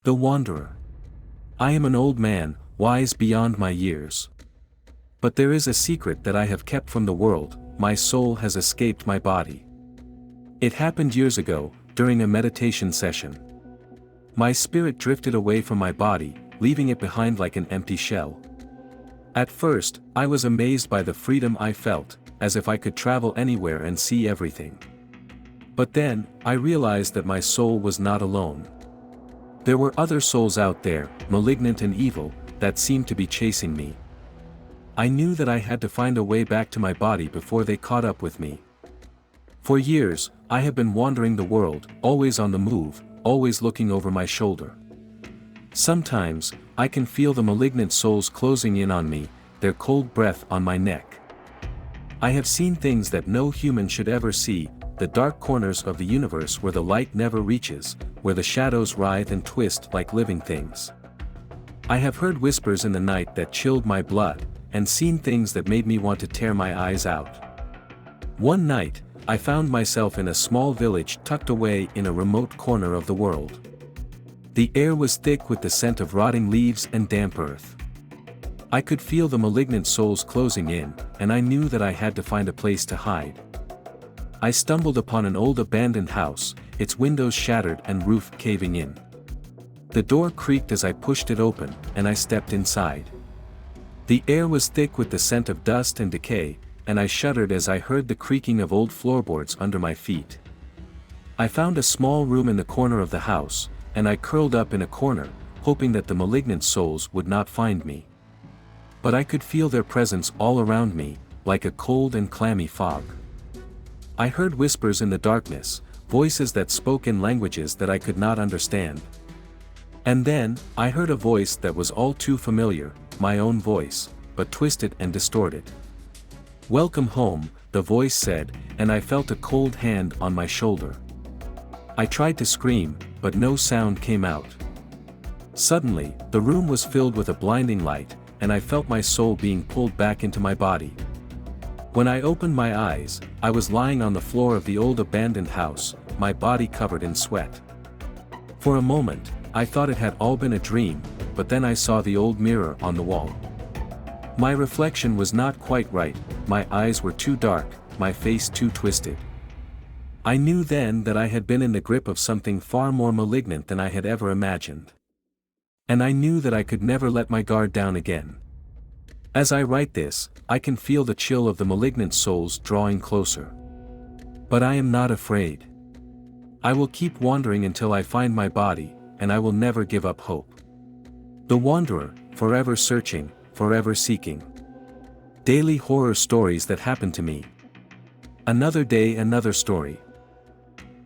The Wanderer. I am an old man, wise beyond my years. But there is a secret that I have kept from the world: my soul has escaped my body. It happened years ago, during a meditation session. My spirit drifted away from my body, leaving it behind like an empty shell. At first, I was amazed by the freedom I felt, as if I could travel anywhere and see everything. But then, I realized that my soul was not alone. There were other souls out there, malignant and evil, that seemed to be chasing me. I knew that I had to find a way back to my body before they caught up with me. For years, I have been wandering the world, always on the move, always looking over my shoulder. Sometimes, I can feel the malignant souls closing in on me, their cold breath on my neck. I have seen things that no human should ever see, the dark corners of the universe where the light never reaches, where the shadows writhe and twist like living things. I have heard whispers in the night that chilled my blood, and seen things that made me want to tear my eyes out. One night, I found myself in a small village tucked away in a remote corner of the world. The air was thick with the scent of rotting leaves and damp earth. I could feel the malignant souls closing in, and I knew that I had to find a place to hide. I stumbled upon an old abandoned house, its windows shattered and roof caving in. The door creaked as I pushed it open, and I stepped inside. The air was thick with the scent of dust and decay, and I shuddered as I heard the creaking of old floorboards under my feet. I found a small room in the corner of the house, and I curled up in a corner, hoping that the malignant souls would not find me. But I could feel their presence all around me, like a cold and clammy fog. I heard whispers in the darkness, voices that spoke in languages that I could not understand. And then, I heard a voice that was all too familiar, my own voice, but twisted and distorted. "Welcome home," the voice said, and I felt a cold hand on my shoulder. I tried to scream, but no sound came out. Suddenly, the room was filled with a blinding light, and I felt my soul being pulled back into my body. When I opened my eyes, I was lying on the floor of the old abandoned house, my body covered in sweat. For a moment, I thought it had all been a dream, but then I saw the old mirror on the wall. My reflection was not quite right, my eyes were too dark, my face too twisted. I knew then that I had been in the grip of something far more malignant than I had ever imagined. And I knew that I could never let my guard down again. As I write this, I can feel the chill of the malignant souls drawing closer. But I am not afraid. I will keep wandering until I find my body, and I will never give up hope. The Wanderer, forever searching, forever seeking. Daily horror stories that happen to me. Another day, another story.